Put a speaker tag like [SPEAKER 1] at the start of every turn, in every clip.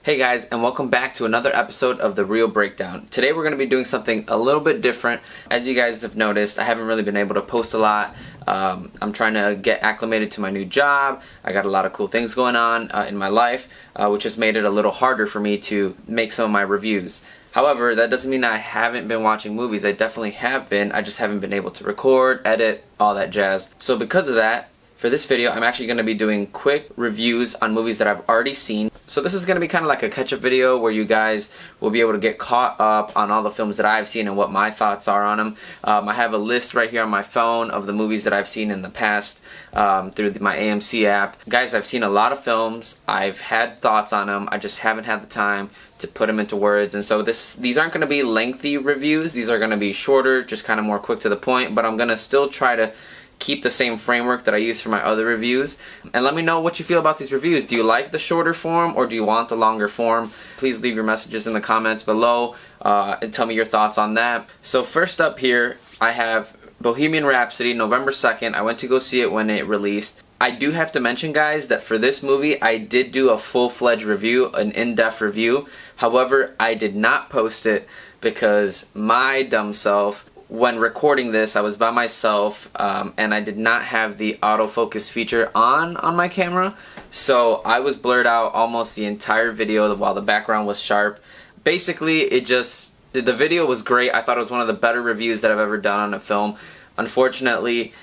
[SPEAKER 1] Hey guys, and welcome back to another episode of The Real Breakdown. Today we're going to be doing something a little bit different. As you guys have noticed, I haven't really been able to post a lot. I'm trying to get acclimated to my new job. I got a lot of cool things going on in my life, which has made it a little harder for me to make some of my reviews. However, that doesn't mean I haven't been watching movies. I definitely have been. I just haven't been able to record, edit, all that jazz. So because of that, for this video, I'm actually going to be doing quick reviews on movies that I've already seen. So this is going to be kind of like a catch-up video where you guys will be able to get caught up on all the films that I've seen and what my thoughts are on them. I have a list right here on my phone of the movies that I've seen in the past through my AMC app. Guys, I've seen a lot of films. I've had thoughts on them. I just haven't had the time to put them into words. And so these aren't going to be lengthy reviews. These are going to be shorter, just kind of more quick to the point. But I'm going to still try to keep the same framework that I use for my other reviews. And let me know what you feel about these reviews. Do you like the shorter form or do you want the longer form? Please leave your messages in the comments below and tell me your thoughts on that. So first up here, I have Bohemian Rhapsody, November 2nd. I went to go see it when it released. I do have to mention, guys, that for this movie, I did do a full-fledged review, an in-depth review. However, I did not post it because my dumb self, when recording this, I was by myself and I did not have the autofocus feature on my camera. So I was blurred out almost the entire video while the background was sharp. Basically, the video was great. I thought it was one of the better reviews that I've ever done on a film. Unfortunately,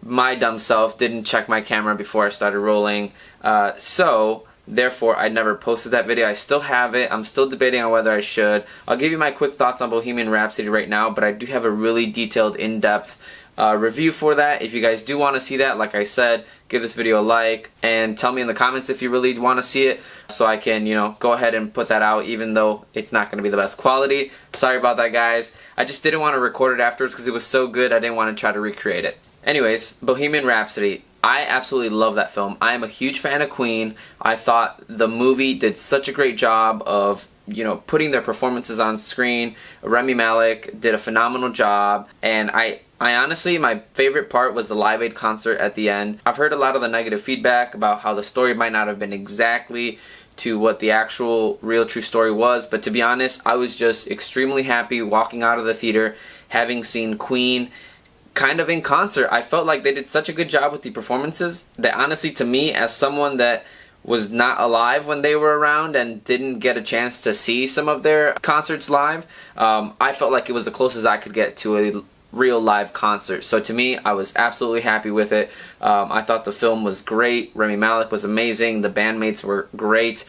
[SPEAKER 1] my dumb self didn't check my camera before I started rolling. Therefore, I never posted that video. I still have it. I'm still debating on whether I should. I'll give you my quick thoughts on Bohemian Rhapsody right now, but I do have a really detailed, in-depth review for that. If you guys do want to see that, like I said, give this video a like and tell me in the comments if you really want to see it so I can, go ahead and put that out even though it's not going to be the best quality. Sorry about that, guys. I just didn't want to record it afterwards because it was so good I didn't want to try to recreate it. Anyways, Bohemian Rhapsody. I absolutely love that film. I am a huge fan of Queen. I thought the movie did such a great job of, putting their performances on screen. Rami Malek did a phenomenal job, and I honestly, my favorite part was the Live Aid concert at the end. I've heard a lot of the negative feedback about how the story might not have been exactly to what the actual real true story was, but to be honest, I was just extremely happy walking out of the theater having seen Queen kind of in concert. I felt like they did such a good job with the performances that honestly, to me, as someone that was not alive when they were around and didn't get a chance to see some of their concerts live, I felt like it was the closest I could get to a real live concert. So to me, I was absolutely happy with it. I thought the film was great. Rami Malek was amazing. The bandmates were great.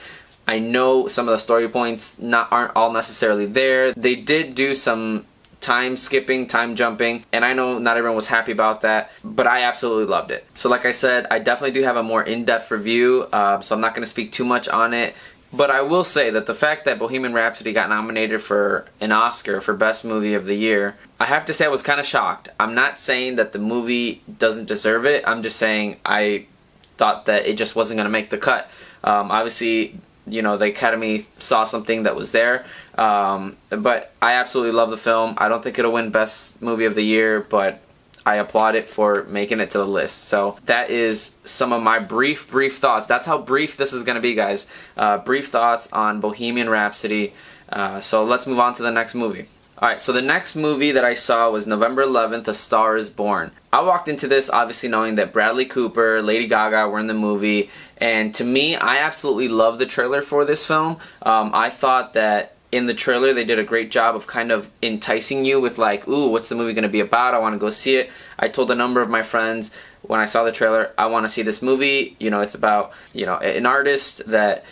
[SPEAKER 1] I know some of the story points aren't all necessarily there. They did do some time skipping, time jumping, and I know not everyone was happy about that, but I absolutely loved it. So like I said, I definitely do have a more in-depth review, so I'm not going to speak too much on it, but I will say that the fact that Bohemian Rhapsody got nominated for an Oscar for Best Movie of the Year, I have to say I was kind of shocked. I'm not saying that the movie doesn't deserve it, I'm just saying I thought that it just wasn't going to make the cut. Obviously, the Academy saw something that was there, but I absolutely love the film. I don't think it'll win Best Movie of the Year, but I applaud it for making it to the list. So that is some of my brief thoughts. That's how brief this is going to be, guys. Brief thoughts on Bohemian Rhapsody. So let's move on to the next movie. Alright, so the next movie that I saw was November 11th, A Star is Born. I walked into this obviously knowing that Bradley Cooper, Lady Gaga were in the movie, and to me, I absolutely love the trailer for this film. I thought that in the trailer they did a great job of kind of enticing you with like, ooh, what's the movie going to be about? I want to go see it. I told a number of my friends when I saw the trailer, I want to see this movie. It's about, an artist that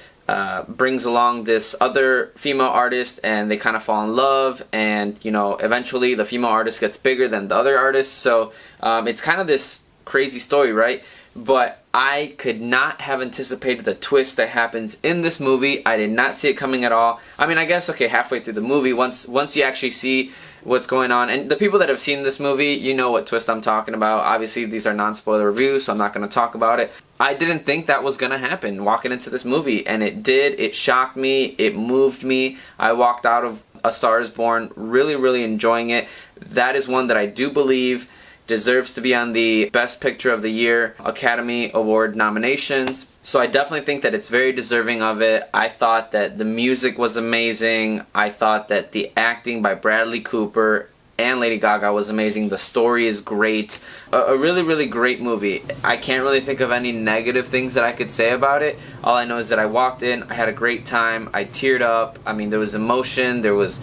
[SPEAKER 1] brings along this other female artist and they kind of fall in love, and eventually the female artist gets bigger than the other artist, so it's kind of this crazy story, right? But I could not have anticipated the twist that happens in this movie. I did not see it coming at all. I mean, I guess, okay, halfway through the movie, once you actually see what's going on, and the people that have seen this movie, you know what twist I'm talking about. Obviously, these are non-spoiler reviews, so I'm not going to talk about it. I didn't think that was going to happen walking into this movie, and it did. It shocked me. It moved me. I walked out of A Star is Born really, really enjoying it. That is one that I do believe deserves to be on the Best Picture of the Year Academy Award nominations. So I definitely think that it's very deserving of it. I thought that the music was amazing. I thought that the acting by Bradley Cooper and Lady Gaga was amazing. The story is great. A really, really great movie. I can't really think of any negative things that I could say about it. All I know is that I walked in, I had a great time, I teared up. I mean, there was emotion, there was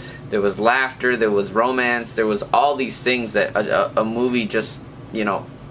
[SPEAKER 1] laughter, there was romance, there was all these things that a movie just,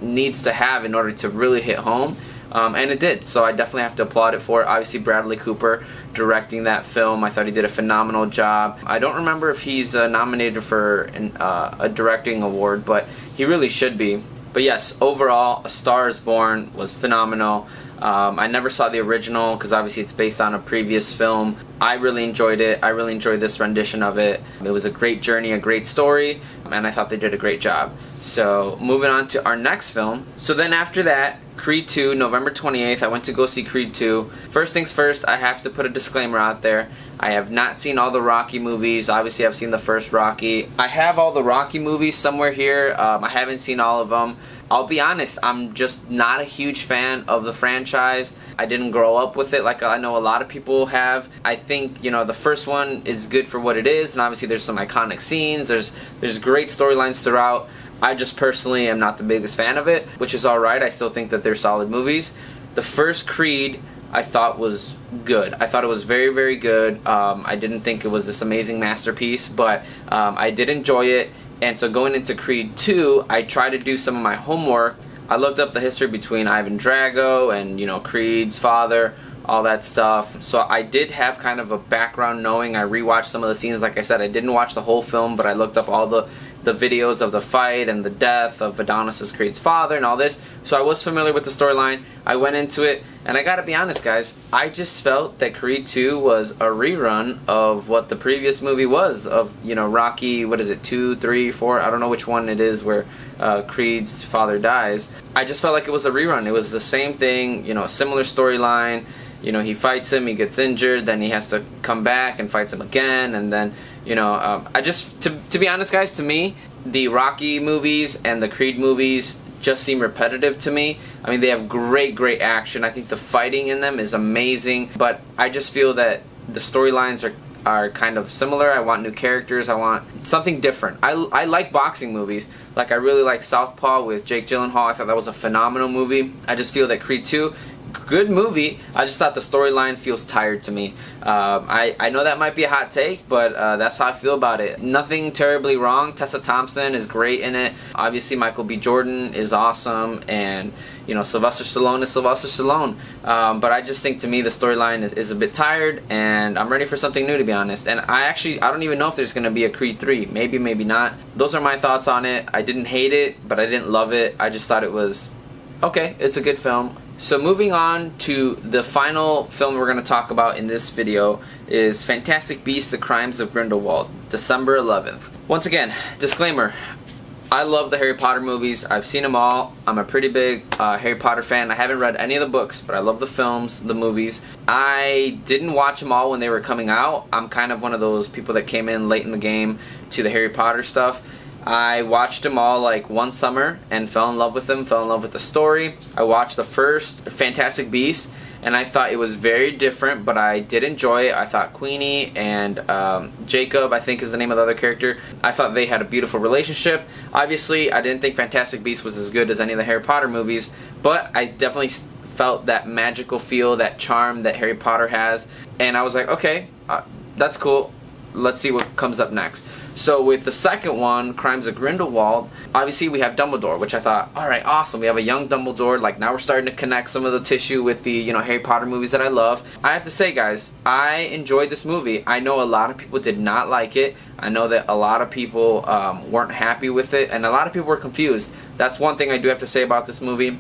[SPEAKER 1] needs to have in order to really hit home. And it did, so I definitely have to applaud it for it. Obviously, Bradley Cooper directing that film, I thought he did a phenomenal job. I don't remember if he's nominated for a directing award, but he really should be. But yes, overall, A Star is Born was phenomenal. I never saw the original because obviously it's based on a previous film. I really enjoyed it. I really enjoyed this rendition of it. It was a great journey, a great story, and I thought they did a great job. So moving on to our next film. So then after that, Creed 2, November 28th, I went to go see Creed 2. First things first, I have to put a disclaimer out there. I have not seen all the Rocky movies. Obviously, I've seen the first Rocky. I have all the Rocky movies somewhere here. I haven't seen all of them. I'll be honest, I'm just not a huge fan of the franchise. I didn't grow up with it like I know a lot of people have. I think, the first one is good for what it is, and obviously there's some iconic scenes. There's great storylines throughout. I just personally am not the biggest fan of it, which is alright. I still think that they're solid movies. The first Creed I thought was good. I thought it was very, very good. I didn't think it was this amazing masterpiece, but I did enjoy it. And so going into Creed 2, I tried to do some of my homework. I looked up the history between Ivan Drago and, Creed's father, all that stuff. So I did have kind of a background knowing. I rewatched some of the scenes. Like I said, I didn't watch the whole film, but I looked up all the videos of the fight and the death of Adonis' Creed's father and all this. So I was familiar with the storyline. I went into it, and I gotta be honest, guys, I just felt that Creed 2 was a rerun of what the previous movie was, of, Rocky, 2, 3, 4, I don't know which one it is where Creed's father dies. I just felt like it was a rerun. It was the same thing, similar storyline. He fights him, he gets injured, then he has to come back and fights him again, and then, I just, to be honest, guys, to me, the Rocky movies and the Creed movies just seem repetitive to me. I mean, they have great, great action. I think the fighting in them is amazing, but I just feel that the storylines are kind of similar. I want new characters. I want something different. I like boxing movies. Like, I really like Southpaw with Jake Gyllenhaal. I thought that was a phenomenal movie. I just feel that Creed 2, good movie. I just thought the storyline feels tired to me. I know that might be a hot take, but that's how I feel about it. Nothing terribly wrong. Tessa Thompson is great in it. Obviously, Michael B. Jordan is awesome, and Sylvester Stallone is Sylvester Stallone. But I just think, to me, the storyline is a bit tired, and I'm ready for something new, to be honest. And I don't even know if there's going to be a Creed 3. Maybe, maybe not. Those are my thoughts on it. I didn't hate it, but I didn't love it. I just thought it was okay. It's a good film. So moving on to the final film we're going to talk about in this video is Fantastic Beasts: The Crimes of Grindelwald, December 11th. Once again, disclaimer, I love the Harry Potter movies. I've seen them all. I'm a pretty big Harry Potter fan. I haven't read any of the books, but I love the films, the movies. I didn't watch them all when they were coming out. I'm kind of one of those people that came in late in the game to the Harry Potter stuff. I watched them all like one summer and fell in love with them, fell in love with the story. I watched the first Fantastic Beasts, and I thought it was very different, but I did enjoy it. I thought Queenie and Jacob, I think is the name of the other character, I thought they had a beautiful relationship. Obviously, I didn't think Fantastic Beasts was as good as any of the Harry Potter movies, but I definitely felt that magical feel, that charm that Harry Potter has, and I was like, okay, that's cool. Let's see what comes up next. So with the second one, Crimes of Grindelwald, obviously we have Dumbledore, which I thought, alright, awesome, we have a young Dumbledore. Like, now we're starting to connect some of the tissue with the, Harry Potter movies that I love. I have to say, guys, I enjoyed this movie. I know a lot of people did not like it. I know that a lot of people weren't happy with it, and a lot of people were confused. That's one thing I do have to say about this movie.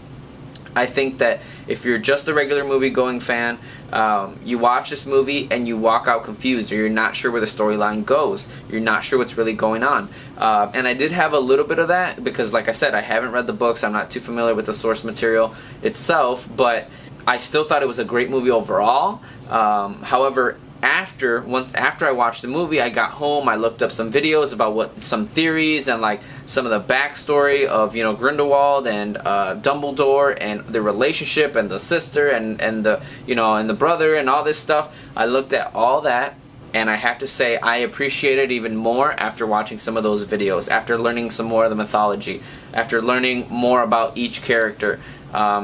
[SPEAKER 1] I think that if you're just a regular movie-going fan, you watch this movie and you walk out confused, or you're not sure where the storyline goes. You're not sure what's really going on. And I did have a little bit of that because, like I said, I haven't read the books. I'm not too familiar with the source material itself, but I still thought it was a great movie overall. However, after I watched the movie, I got home, I looked up some videos about some theories and like some of the backstory of, you know, Grindelwald and Dumbledore and the relationship and the sister and the, you know, and the brother and all this stuff. I looked at all that, and I have to say I appreciate it even more after watching some of those videos, after learning some more of the mythology, after learning more about each character.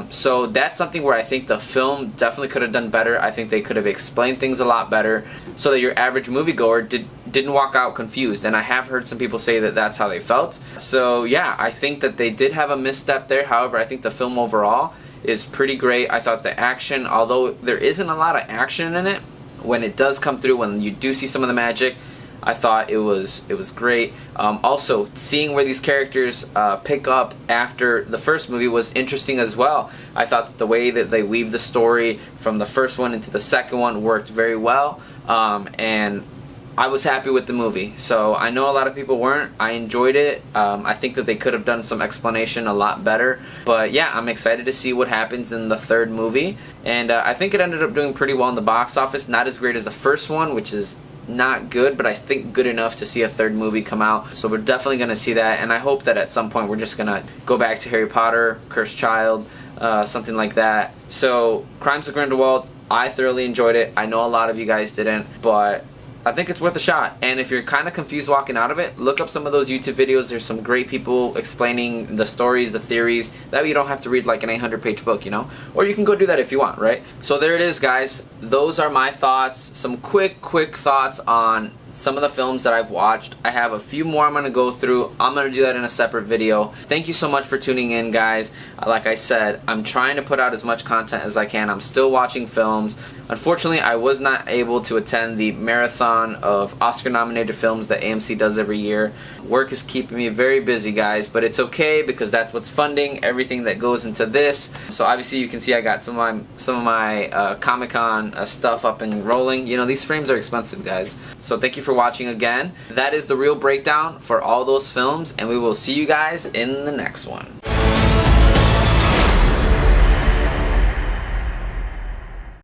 [SPEAKER 1] So that's something where I think the film definitely could have done better. I think they could have explained things a lot better so that your average moviegoer didn't walk out confused. And I have heard some people say that that's how they felt. So yeah, I think that they did have a misstep there. However, I think the film overall is pretty great. I thought the action, although there isn't a lot of action in it, when it does come through, when you do see some of the magic, I thought it was great. Also, seeing where these characters pick up after the first movie was interesting as well. I thought that the way that they weave the story from the first one into the second one worked very well, and I was happy with the movie. So I know a lot of people weren't. I enjoyed it. I think that they could have done some explanation a lot better. But yeah, I'm excited to see what happens in the third movie. And I think it ended up doing pretty well in the box office. Not as great as the first one, which is not good, but I think good enough to see a third movie come out. So we're definitely going to see that, and I hope that at some point we're just going to go back to Harry Potter, Cursed Child, something like that. So Crimes of Grindelwald, I thoroughly enjoyed it. I know a lot of you guys didn't, but I think it's worth a shot. And if you're kind of confused walking out of it, look up some of those YouTube videos. There's some great people explaining the stories, the theories. That way you don't have to read like an 800-page book, you know? Or you can go do that if you want, right? So there it is, guys. Those are my thoughts. Some quick thoughts on some of the films that I've watched. I have a few more I'm going to go through. I'm going to do that in a separate video. Thank you so much for tuning in, guys. Like I said, I'm trying to put out as much content as I can. I'm still watching films. Unfortunately, I was not able to attend the marathon of Oscar-nominated films that AMC does every year. Work is keeping me very busy, guys, but it's okay because that's what's funding everything that goes into this. So obviously you can see I got some of my Comic-Con stuff up and rolling. You know, these frames are expensive, guys. So thank you for watching again. That is the real breakdown for all those films, and we will see you guys in the next one.